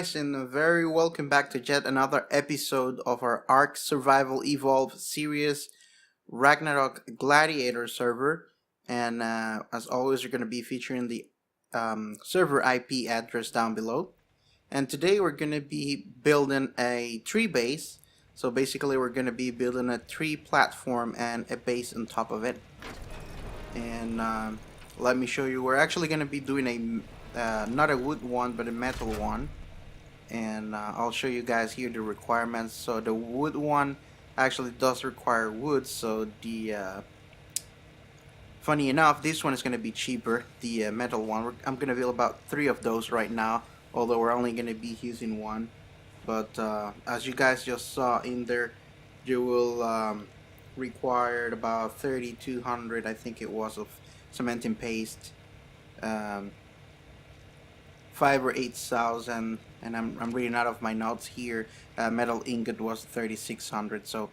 guys, and very welcome back to yet another episode of our Ark Survival Evolve series, Ragnarok Gladiator server. And as always, you're going to be featuring the server IP address down below. And today we're going to be building a tree base. So basically, we're going to be building a tree platform and a base on top of it. And let me show you. We're actually going to be doing a not a wood one, but a metal one. And I'll show you guys here the requirements. So the wood one actually does require wood, so the funny enough, this one is going to be cheaper, the metal one. I'm going to build about 3 of those right now, although we're only going to be using one. But as you guys just saw in there, you will require about 3,200, I think it was, of cement and paste. 5 or 8,000, and I'm reading out of my notes here. Metal ingot was 3,600. So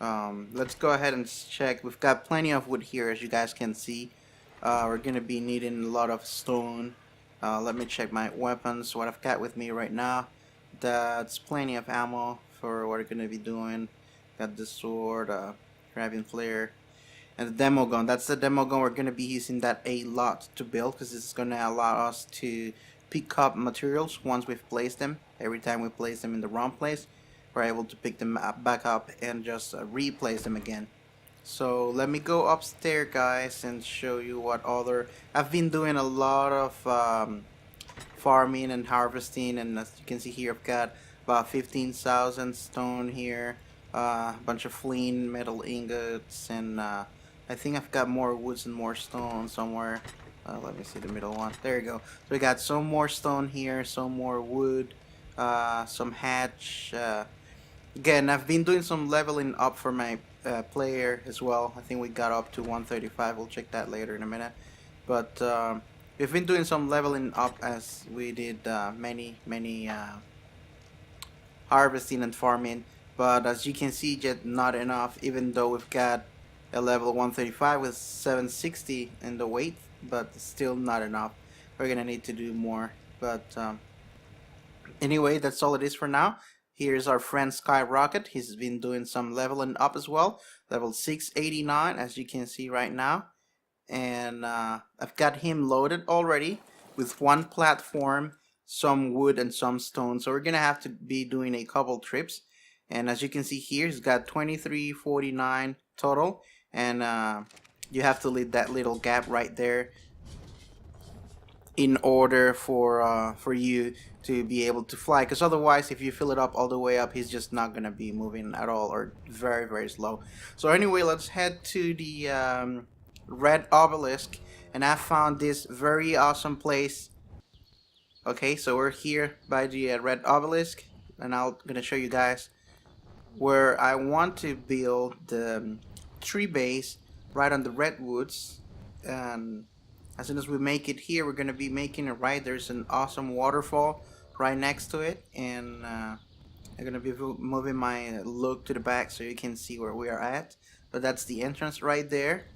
let's go ahead and check. We've got plenty of wood here, as you guys can see. We're gonna be needing a lot of stone. Let me check my weapons. What I've got with me right now. That's plenty of ammo for what we're gonna be doing. Got the sword, grabbing flare, and the demo gun. That's the demo gun. We're gonna be using that a lot to build, because it's gonna allow us to pick up materials once we've placed them. Every time we place them in the wrong place, we're able to pick them back up and just replace them again. So let me go upstairs, guys, and show you what other. I've been doing a lot of farming and harvesting, and as you can see here, I've got about 15,000 stone here, a bunch of flint, metal ingots, and I think I've got more woods and more stone somewhere. Let me see the middle one. There you go. So we got some more stone here, some more wood, some hatch. Again, I've been doing some leveling up for my player as well. I think we got up to 135. We'll check that later in a minute. But we've been doing some leveling up as we did many harvesting and farming. But as you can see, just not enough. Even though we've got a level 135 with 760 in the weight, but still not enough. We're gonna need to do more. But anyway, that's all it is for now. Here's our friend Skyrocket. He's been doing some leveling up as well. Level 689, as you can see right now. And I've got him loaded already with one platform, some wood, and some stone. So we're gonna have to be doing a couple trips. And as you can see here, he's got 2349 total. And you have to leave that little gap right there in order for you to be able to fly, because otherwise, if you fill it up all the way up, he's just not gonna be moving at all, or very slow. So anyway, let's head to the red obelisk, and I found this very awesome place. Okay, so we're here by the red obelisk, and I'm gonna show you guys where I want to build the tree base, right on the redwoods. And as soon as we make it here, we're gonna be making it right. There's an awesome waterfall right next to it, and I'm gonna be moving my look to the back so you can see where we are at. But that's the entrance right there.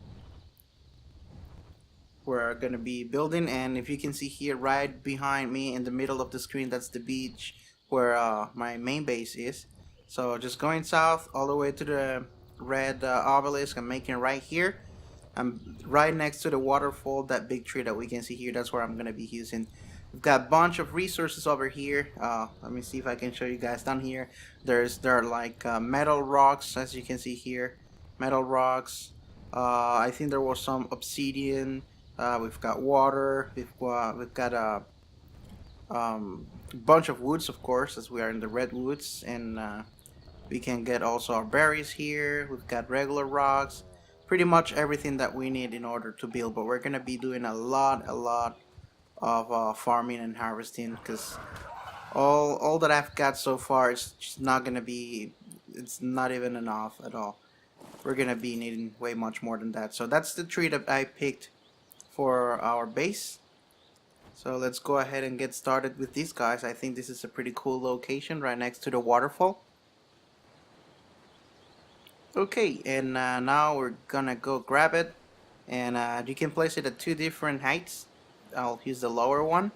We're gonna be building, and if you can see here, right behind me in the middle of the screen, that's the beach where my main base is. So just going south all the way to the red obelisk. I'm making right here. I'm right next to the waterfall, that big tree that we can see here. That's where I'm gonna be using. We've got a bunch of resources over here. Let me see if I can show you guys down here. There are like metal rocks, as you can see here. Metal rocks. I think there was some obsidian. We've got water. We've got a bunch of woods, of course, as we are in the redwoods, and we can get also our berries here. We've got regular rocks, pretty much everything that we need in order to build. But we're gonna be doing a lot of farming and harvesting, because all that I've got so far is just not gonna be. It's not even enough at all. We're gonna be needing way much more than that. So that's the tree that I picked for our base. So let's go ahead and get started with these guys. I think this is a pretty cool location right next to the waterfall. Okay, and now we're gonna go grab it, and you can place it at 2 different heights. I'll use the lower one.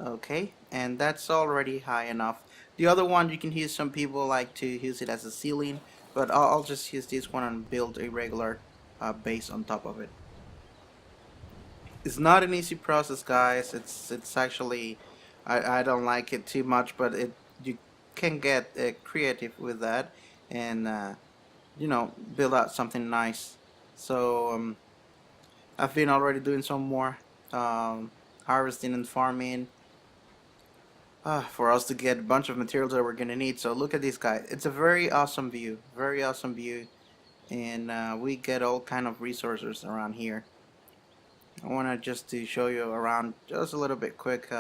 Okay, and that's already high enough. The other one you can use, some people like to use it as a ceiling, but I'll just use this one and build a regular base on top of it. It's not an easy process, guys. It's actually I don't like it too much, but it you can get creative with that and build out something nice. So I've been already doing some more um, harvesting and farming for us to get a bunch of materials that we're gonna need. So look at this guy. It's a very awesome view, and we get all kind of resources around here. I wanna just to show you around just a little bit quick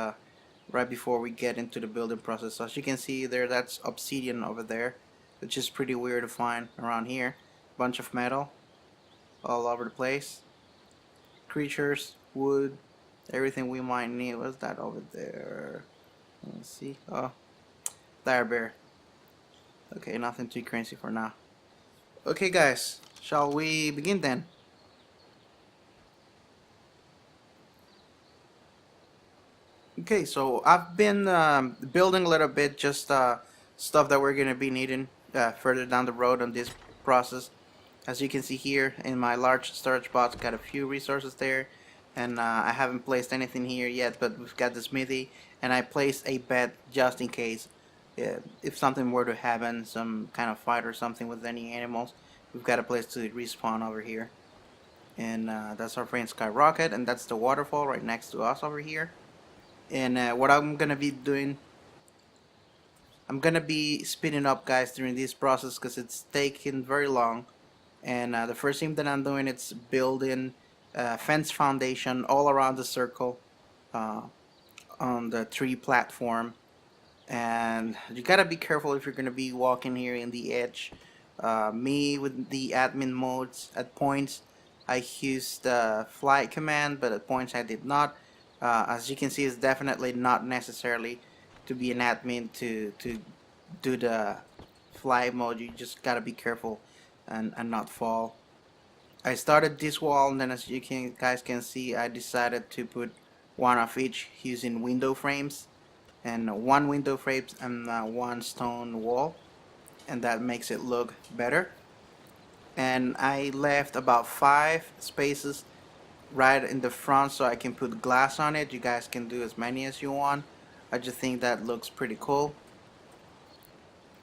right before we get into the building process. So as you can see there, that's obsidian over there, which is pretty weird to find around here. Bunch of metal all over the place. Creatures, wood, everything we might need. What's that over there? Let's see. Oh, dire bear. Okay, nothing too crazy for now. Okay, guys, shall we begin then? Okay, so I've been building a little bit, just stuff that we're gonna be needing further down the road on this process. As you can see here in my large storage box, got a few resources there, and I haven't placed anything here yet, but we've got the smithy, and I placed a bed just in case if something were to happen, some kind of fight or something with any animals, we've got a place to respawn over here. And that's our friend Skyrocket, and that's the waterfall right next to us over here. And what I'm gonna be doing, I'm gonna be speeding up, guys, during this process because it's taking very long. And the first thing that I'm doing is building a fence foundation all around the circle uh, on the tree platform. And you gotta be careful if you're gonna be walking here in the edge. Me with the admin modes, at points I used the flight command, but at points I did not. As you can see, it's definitely not necessarily to be an admin to do the fly mode. You just gotta be careful and not fall. I started this wall, and then as you guys can see, I decided to put one of each using window frames, and one window frame and one stone wall, and that makes it look better. And I left about 5 spaces right in the front so I can put glass on it. You guys can do as many as you want. I just think that looks pretty cool.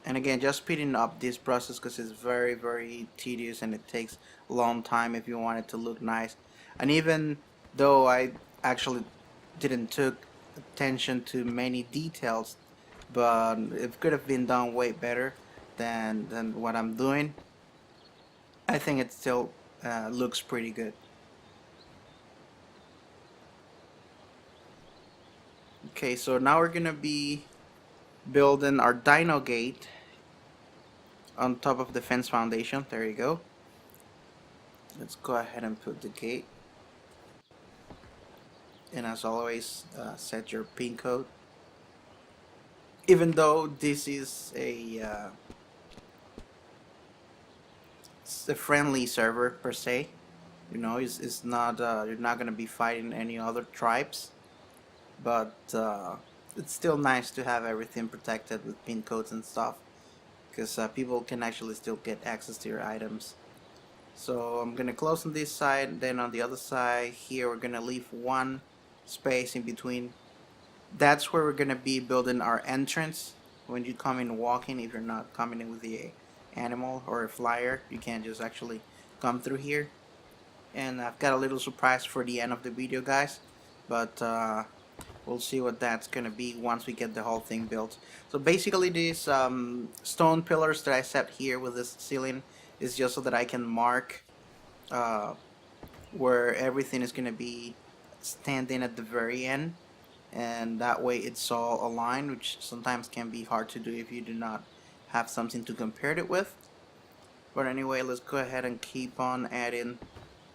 And again, just speeding up this process because it's very tedious and it takes a long time if you want it to look nice. And even though I actually didn't took attention to many details, but it could have been done way better than what I'm doing. I think it still looks pretty good. Okay, so now we're gonna be building our Dino gate on top of the fence foundation. There you go. Let's go ahead and put the gate. And as always, set your pin code. Even though this is a friendly server per se, it's not you're not gonna be fighting any other tribes, but it's still nice to have everything protected with pin codes and stuff, because people can actually still get access to your items. So I'm gonna close on this side, then on the other side here we're gonna leave one space in between. That's where we're gonna be building our entrance. When you come in walking, if you're not coming in with the animal or a flyer, you can just actually come through here. And I've got a little surprise for the end of the video, guys, but we'll see what that's gonna be once we get the whole thing built. So basically these stone pillars that I set here with this ceiling is just so that I can mark uh, where everything is gonna be standing at the very end, and that way it's all aligned, which sometimes can be hard to do if you do not have something to compare it with. But anyway, let's go ahead and keep on adding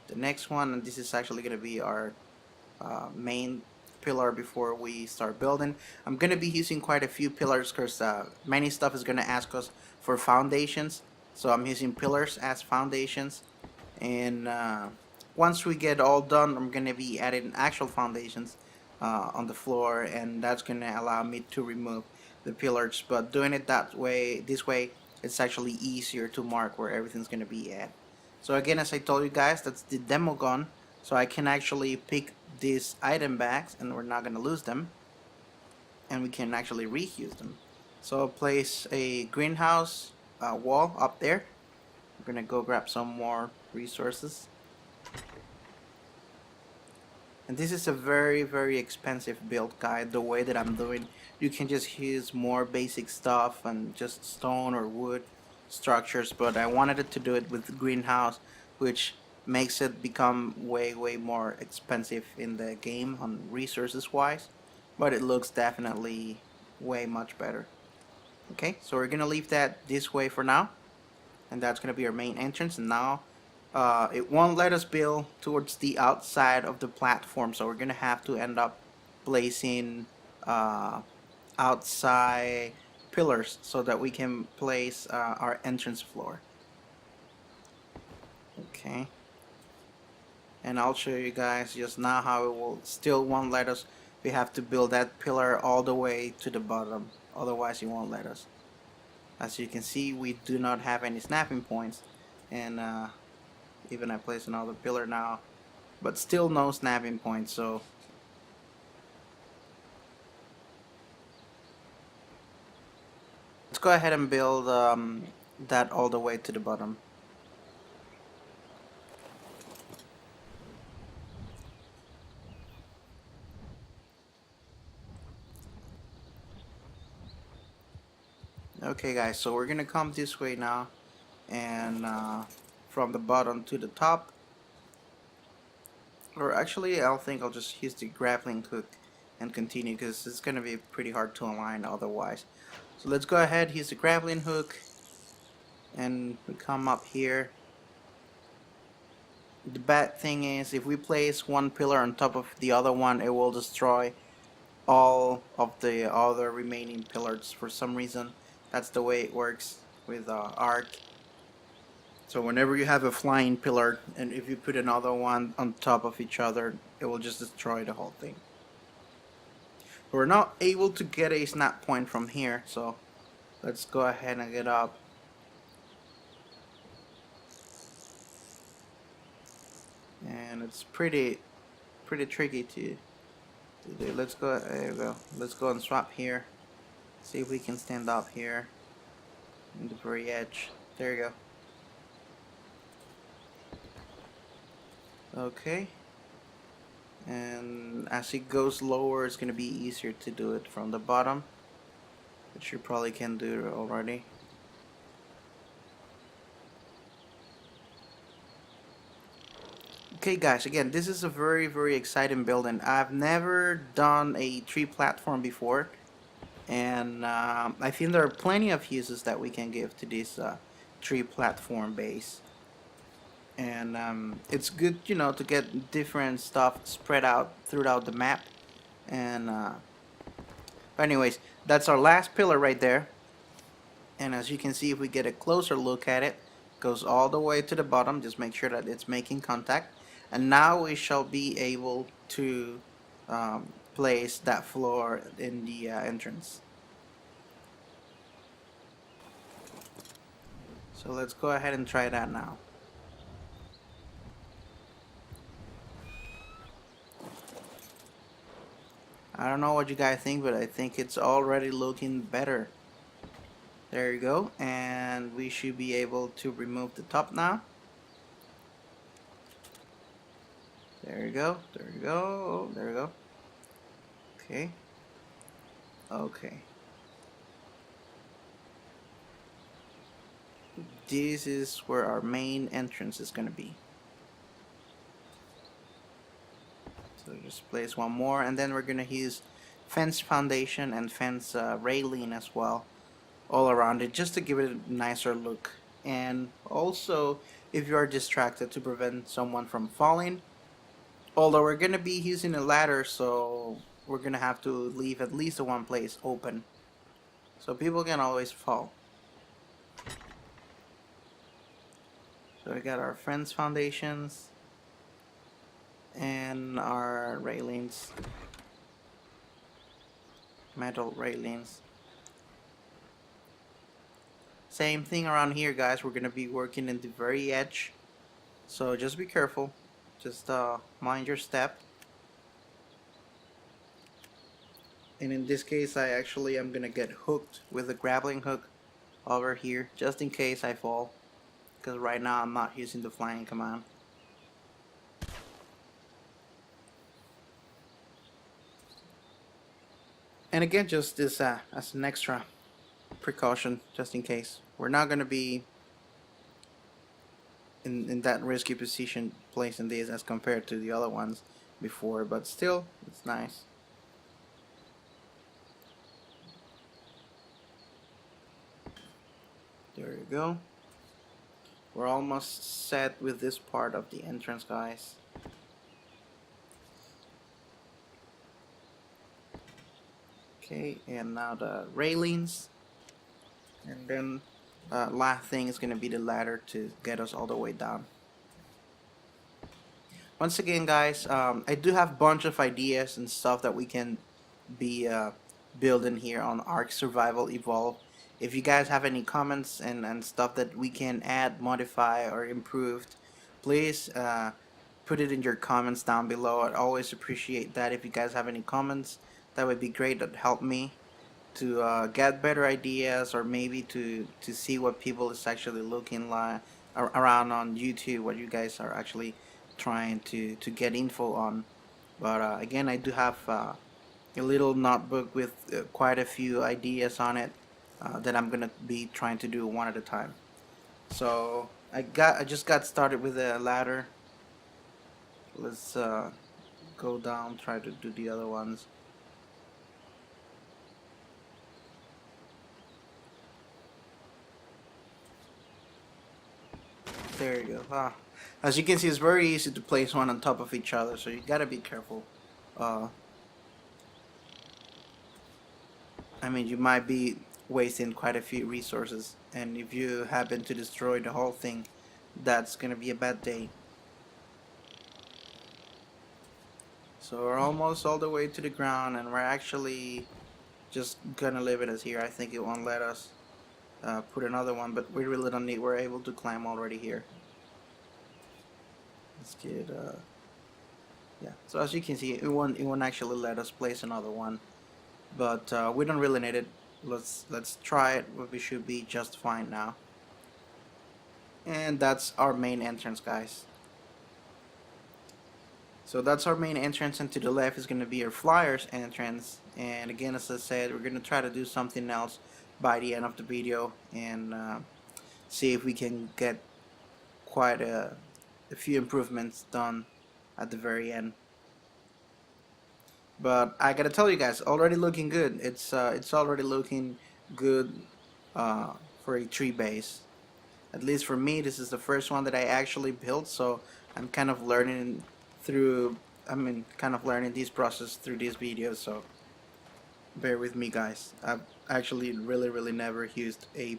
the next one, and this is actually gonna be our main pillar before we start building. I'm gonna be using quite a few pillars because many stuff is gonna ask us for foundations, so I'm using pillars as foundations. And once we get all done, I'm gonna be adding actual foundations on the floor, and that's gonna allow me to remove the pillars. But doing it this way, it's actually easier to mark where everything's gonna be at. So again, as I told you guys, that's the demo gun. So I can actually pick these item bags, and we're not gonna lose them, and we can actually reuse them. So place a greenhouse wall up there. We're gonna go grab some more resources. And this is a very expensive build guide. The way that I'm doing, you can just use more basic stuff and just stone or wood structures, but I wanted it to do it with greenhouse, which makes it become way more expensive in the game on resources wise, but it looks definitely way much better. Okay, so we're gonna leave that this way for now, and that's gonna be our main entrance. And now it won't let us build towards the outside of the platform, so we're gonna have to end up placing uh, outside pillars so that we can place our entrance floor. Okay, and I'll show you guys just now how it will still won't let us. We have to build that pillar all the way to the bottom, otherwise it won't let us. As you can see, we do not have any snapping points, and even I place another pillar now, but still no snapping points. So let's go ahead and build that all the way to the bottom. Okay guys, so we're gonna come this way now, and from the bottom to the top, or actually I think I'll just use the grappling hook and continue, because it's gonna be pretty hard to align otherwise. So let's go ahead, use the grappling hook, and we come up here. The bad thing is, if we place one pillar on top of the other one, it will destroy all of the other remaining pillars for some reason. That's the way it works with Arc. So whenever you have a flying pillar, and if you put another one on top of each other, it will just destroy the whole thing. We're not able to get a snap point from here, so let's go ahead and get up. And it's pretty tricky to do. Let's go. There we go. Let's go and swap here. See if we can stand up here in the very edge. There you go. Okay. And as it goes lower, it's gonna be easier to do it from the bottom, which you probably can do already. Okay guys, again, this is a very exciting build, and I've never done a tree platform before, and I think there are plenty of uses that we can give to this tree platform base. And it's good, you know, to get different stuff spread out throughout the map. And anyways, that's our last pillar right there. And as you can see, if we get a closer look at it, goes all the way to the bottom. Just make sure that it's making contact. And now we shall be able to place that floor in the entrance. So let's go ahead and try that now. I don't know what you guys think, but I think it's already looking better. There you go, and we should be able to remove the top now. There you go, there you go, oh, there you go. Okay. Okay. This is where our main entrance is gonna be. So just place one more, and then we're gonna use fence foundation and fence railing as well, all around it, just to give it a nicer look. And also, if you are distracted, to prevent someone from falling. Although we're gonna be using a ladder, so we're gonna have to leave at least one place open, so people can always fall. So we got our fence foundations and our railings. metal railings. Same thing around here, guys. We're gonna be working in the very edge, so just be careful. Just mind your step. And in this case, I actually am gonna get hooked with a grappling hook over here, just in case I fall. Because right now I'm not using the flying command. And again, just this as an extra precaution, just in case. We're not gonna be in that risky position placing these as compared to the other ones before, but still, it's nice. There you go. We're almost set with this part of the entrance, guys. Okay, and now the railings, and then last thing is gonna be the ladder to get us all the way down. Once again, guys, I do have a bunch of ideas and stuff that we can be building here on Ark Survival Evolve. If you guys have any comments and stuff that we can add, modify, or improve, please put it in your comments down below. I'd always appreciate that. If you guys have any comments, that would be great. That'd help me to get better ideas, or maybe to see what people is actually looking like around on YouTube, what you guys are actually trying to get info on. But again, I do have a little notebook with quite a few ideas on it that I'm gonna be trying to do one at a time. So I just got started with a ladder. Let's go down, try to do the other ones. There you go. As you can see, it's very easy to place one on top of each other, so you gotta be careful. Uh, I mean, you might be wasting quite a few resources, and if you happen to destroy the whole thing, that's gonna be a bad day. So we're almost all the way to the ground, and we're actually just gonna leave it as here. I think it won't let us put another one, but we really don't need. We're able to climb already here. Let's get yeah. So as you can see, it won't actually let us place another one, but we don't really need it. Let's try it. We should be just fine now. And that's our main entrance, guys. So that's our main entrance, and to the left is going to be our flyers entrance. And again, as I said, we're going to try to do something else by the end of the video, and see if we can get quite a few improvements done at the very end. But I gotta tell you guys, already looking good. It's already looking good for a tree base. At least for me, this is the first one that I actually built, so I'm kind of learning through. I mean, kind of learning this process through these videos. So bear with me, guys. I've actually really never used a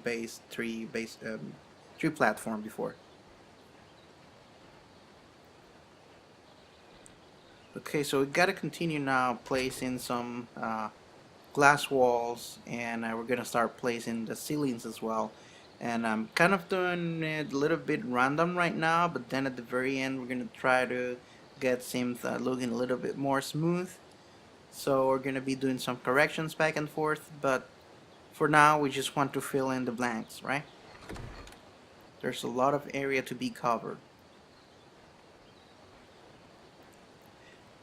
tree platform before. Okay, so we gotta continue now placing some glass walls, and we're gonna start placing the ceilings as well. And I'm kind of doing it a little bit random right now, but then at the very end we're gonna try to get things looking a little bit more smooth. So we're gonna be doing some corrections back and forth, but for now we just want to fill in the blanks, right? There's a lot of area to be covered.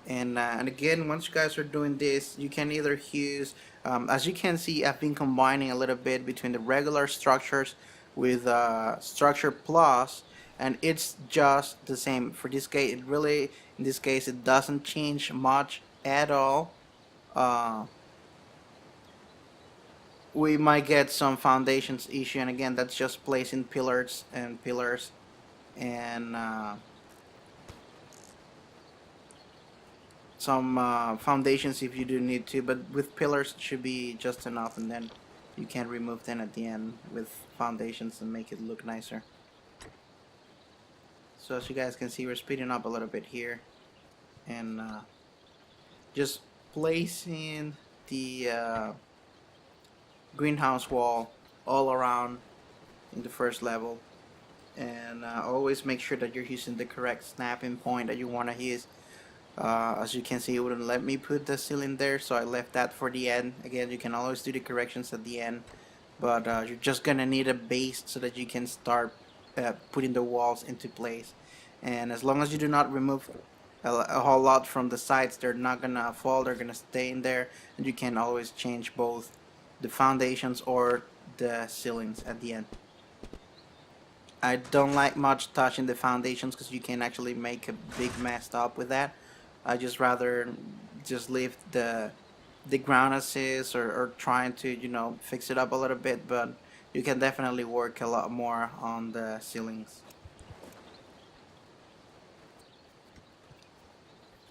And again, once you guys are doing this, you can either use as you can see, I've been combining a little bit between the regular structures with structure plus, and it's just the same for this case. It really, in this case, it doesn't change much at all. uh, we might get some foundations issue, and again, that's just placing pillars and some foundations if you do need to, but with pillars it should be just enough, and then you can remove them at the end with foundations and make it look nicer. So as you guys can see, we're speeding up a little bit here, and just placing the greenhouse wall all around in the first level, and always make sure that you're using the correct snapping point that you want to use. As you can see, it wouldn't let me put the ceiling there, so I left that for the end. Again, you can always do the corrections at the end, but you're just gonna need a base so that you can start putting the walls into place. And as long as you do not remove a whole lot from the sides, they're not gonna fall, they're gonna stay in there, and you can always change both the foundations or the ceilings at the end. I don't like much touching the foundations because you can actually make a big mess up with that. I just rather just leave the ground as is, or trying to fix it up a little bit, but you can definitely work a lot more on the ceilings.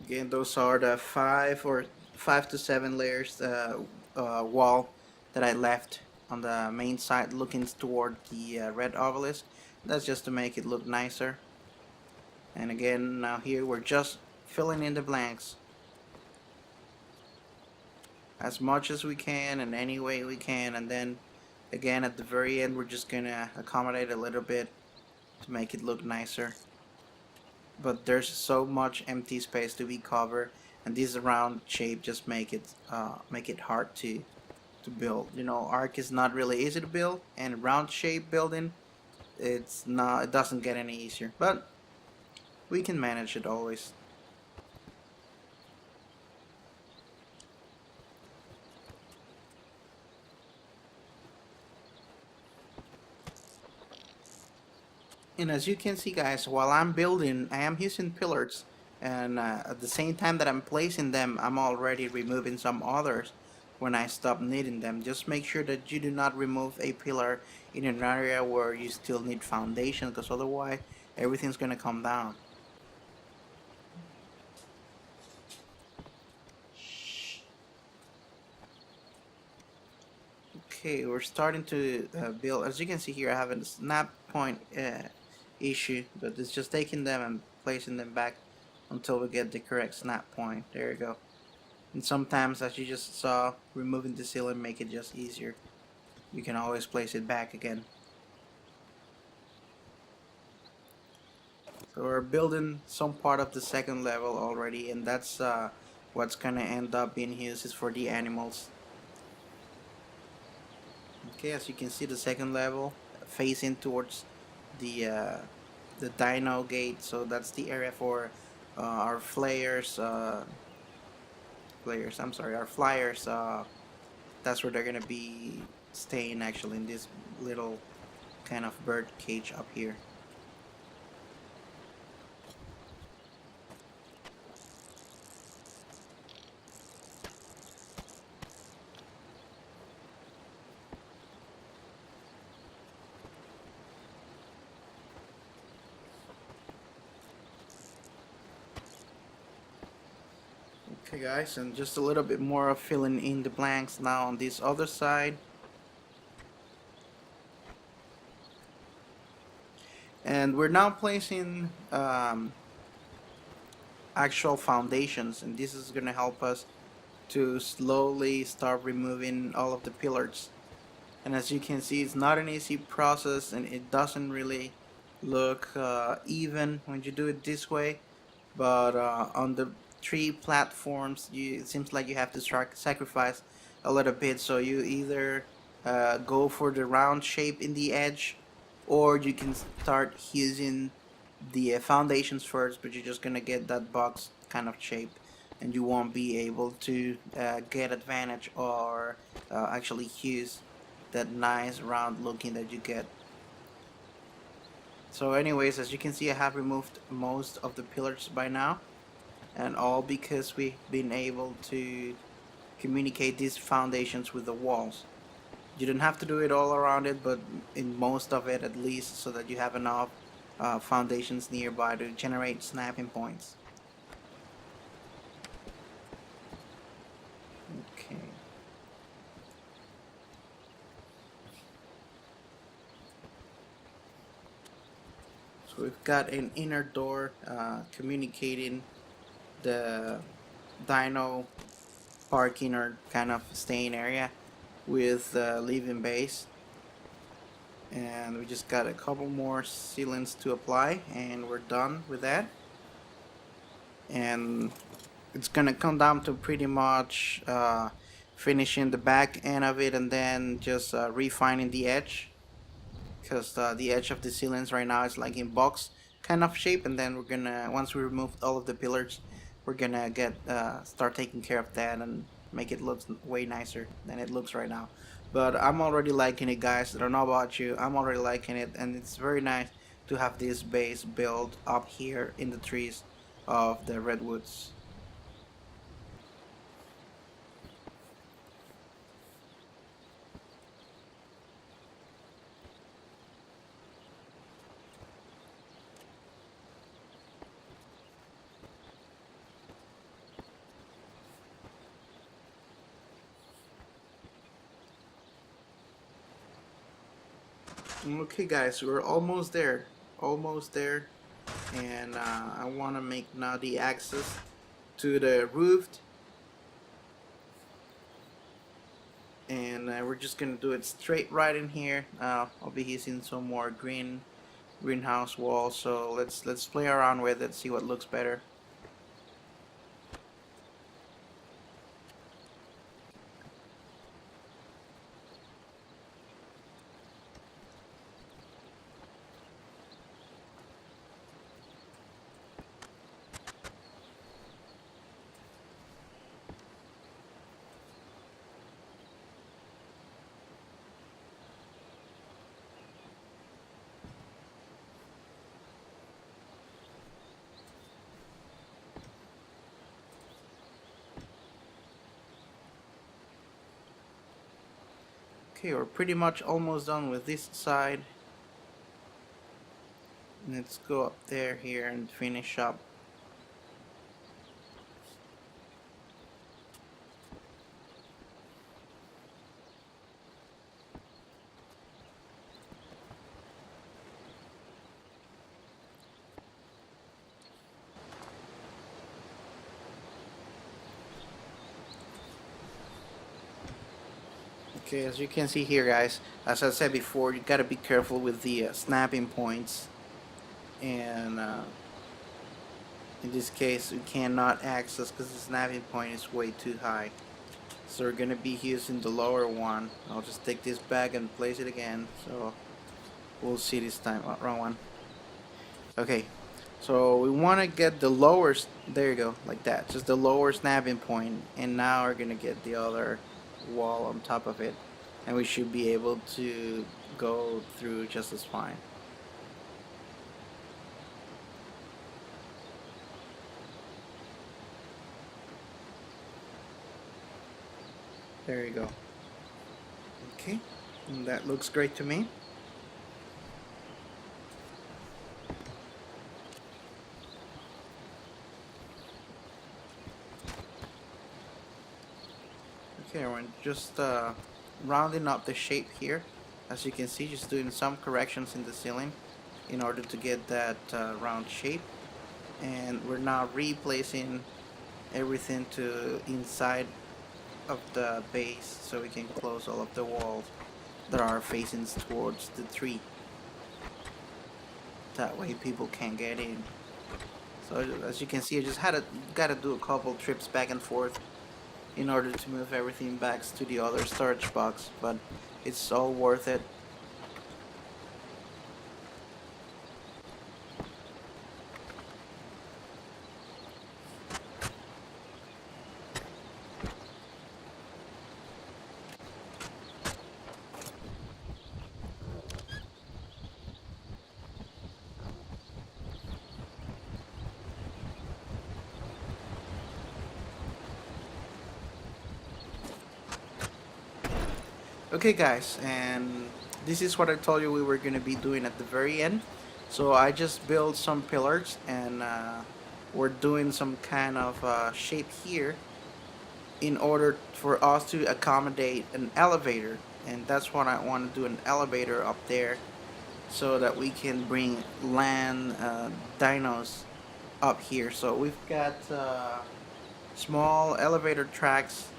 Again, those are the 5 to 7 layers wall that I left on the main side looking toward the red obelisk. That's just to make it look nicer. And again, now here we're just filling in the blanks as much as we can and any way we can, and then again at the very end we're just gonna accommodate a little bit to make it look nicer. But there's so much empty space to be covered, and this round shape just make it hard to build. Arc is not really easy to build, and round shape building, it doesn't get any easier, but we can manage it always. And as you can see, guys, while I'm building, I am using pillars, and at the same time that I'm placing them, I'm already removing some others when I stop needing them. Just make sure that you do not remove a pillar in an area where you still need foundation, because otherwise everything's gonna come down. Okay, we're starting to build. As you can see here, I have a snap point issue, but it's just taking them and placing them back until we get the correct snap point. There you go. And sometimes, as you just saw, removing the ceiling make it just easier. You can always place it back again. So we're building some part of the second level already, and that's what's gonna end up being used is for the animals. Okay, as you can see, the second level facing towards the Dino gate. So that's the area for our flayers. I'm sorry, our flyers. That's where they're gonna be staying actually, in this little kind of bird cage up here. Okay, guys, and just a little bit more of filling in the blanks now on this other side. And we're now placing actual foundations, and this is going to help us to slowly start removing all of the pillars. And as you can see, it's not an easy process, and it doesn't really look even when you do it this way. But on the 3 platforms, it seems like you have to sacrifice a little bit. So you either go for the round shape in the edge, or you can start using the foundations first, but you're just gonna get that box kind of shape, and you won't be able to get advantage or actually use that nice round looking that you get. So anyways, as you can see, I have removed most of the pillars by now, and all because we've been able to communicate these foundations with the walls. You don't have to do it all around it, but in most of it at least, so that you have enough foundations nearby to generate snapping points. Okay. So we've got an inner door communicating the Dino parking or kind of staying area with living base. And we just got a couple more sealants to apply and we're done with that. And it's gonna come down to pretty much finishing the back end of it and then just refining the edge, because the edge of the ceilings right now is like in box kind of shape, and then we're gonna, once we remove all of the pillars, we're gonna get start taking care of that and make it look way nicer than it looks right now. But I'm already liking it, guys. I don't know about you, I'm already liking it, and it's very nice to have this base built up here in the trees of the redwoods. Okay, guys, we're almost there. Almost there. And I want to make now the access to the roof. And we're just going to do it straight right in here. I'll be using some more greenhouse walls. So let's play around with it, see what looks better. Okay, we're pretty much almost done with this side. Let's go up there here and finish up. Okay, as you can see here, guys, as I said before, you gotta be careful with the snapping points. And in this case, we cannot access because the snapping point is way too high. So we're gonna be using the lower one. I'll just take this back and place it again. So we'll see this time. Oh, wrong one. Okay, so we want to get the lower. There you go, like that. Just the lower snapping point, and now we're gonna get the other wall on top of it, and we should be able to go through just as fine. There you go. Okay, and that looks great to me. Okay, we're just rounding up the shape here. As you can see, just doing some corrections in the ceiling in order to get that round shape. And we're now replacing everything to inside of the base so we can close all of the walls that are facing towards the tree. That way people can't get in. So as you can see, I just gotta do a couple trips back and forth in order to move everything back to the other storage box, but it's all worth it. Okay, guys, and this is what I told you we were going to be doing at the very end. So I just built some pillars, and we're doing some kind of shape here in order for us to accommodate an elevator. And that's what I want to do, an elevator up there, so that we can bring land dinos up here. So we've got small elevator tracks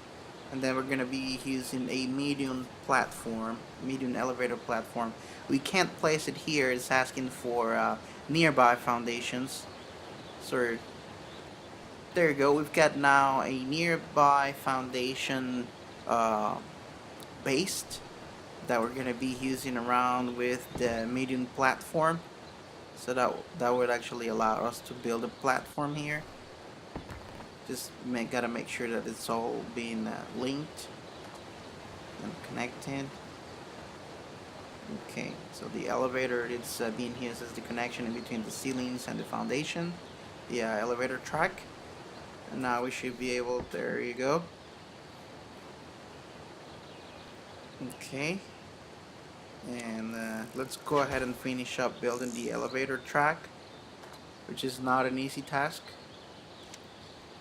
and then we're gonna be using a medium elevator platform. We can't place it here. It's asking for nearby foundations. So there you go. We've got now a nearby foundation uh, based that we're gonna be using around with the medium platform. So that would actually allow us to build a platform here. Just gotta make sure that it's all being linked and connected. Okay, so the elevator it's being used as the connection in between the ceilings and the foundation, the elevator track. And now we should be able. There you go. Okay, and let's go ahead and finish up building the elevator track, which is not an easy task.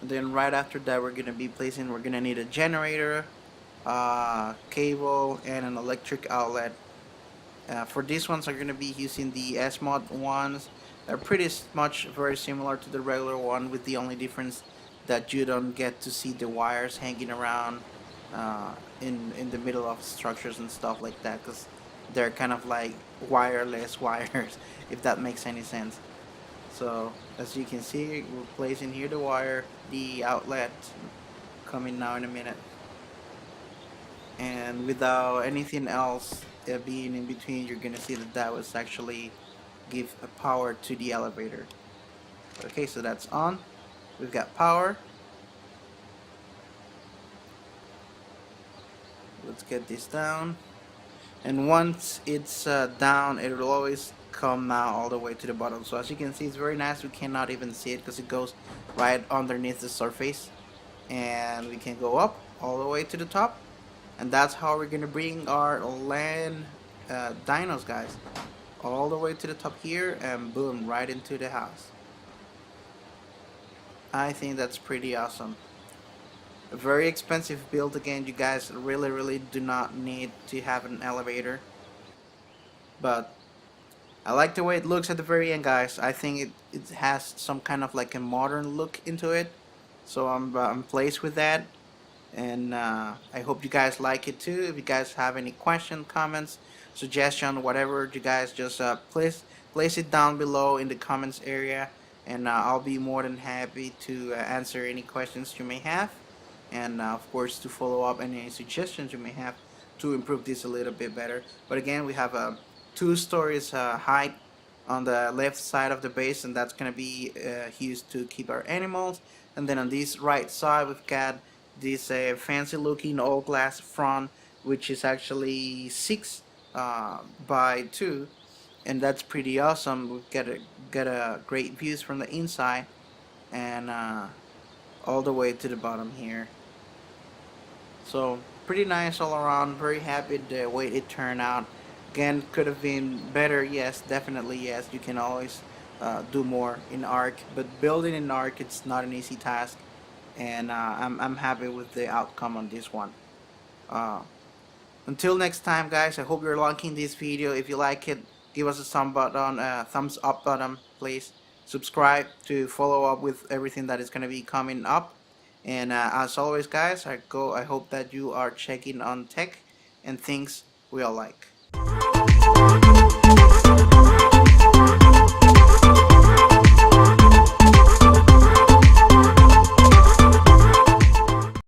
And then right after that, we're gonna need a generator, cable, and an electric outlet. For these ones, I'm gonna be using the S-Mod ones. They're pretty much very similar to the regular one, with the only difference that you don't get to see the wires hanging around in the middle of structures and stuff like that, because they're kind of like wireless wires, if that makes any sense. So as you can see, we're placing here the outlet, coming now in a minute, and without anything else being in between, you're gonna see that that was actually give a power to the elevator. Okay, so that's on. We've got power. Let's get this down. And once it's down, it will always come now all the way to the bottom. So as you can see, it's very nice. We cannot even see it because it goes right underneath the surface. And we can go up all the way to the top. And that's how we're gonna bring our land dinos, guys, all the way to the top here, and boom, right into the house. I think that's pretty awesome. A very expensive build. Again, you guys really do not need to have an elevator, but I like the way it looks at the very end, guys. I think it has some kind of like a modern look into it, so I'm pleased with that. And I hope you guys like it too. If you guys have any questions, comments, suggestion, whatever, you guys just please place it down below in the comments area, and I'll be more than happy to answer any questions you may have, and of course to follow up any suggestions you may have to improve this a little bit better. But again, we have a 2 stories height on the left side of the base, and that's gonna be used to keep our animals. And then on this right side, we've got this fancy looking all glass front, which is actually 6 by 2, and that's pretty awesome. We've got a great views from the inside, and all the way to the bottom here. So pretty nice all around. Very happy the way it turned out. Again, could have been better. Yes, definitely yes. You can always do more in Arc, but building in Arc, it's not an easy task, and I'm happy with the outcome on this one. Uh, until next time, guys, I hope you're liking this video. If you like it, give us a thumbs up button, please. Subscribe to follow up with everything that is going to be coming up. And as always, guys, I hope that you are checking on tech and things we all like.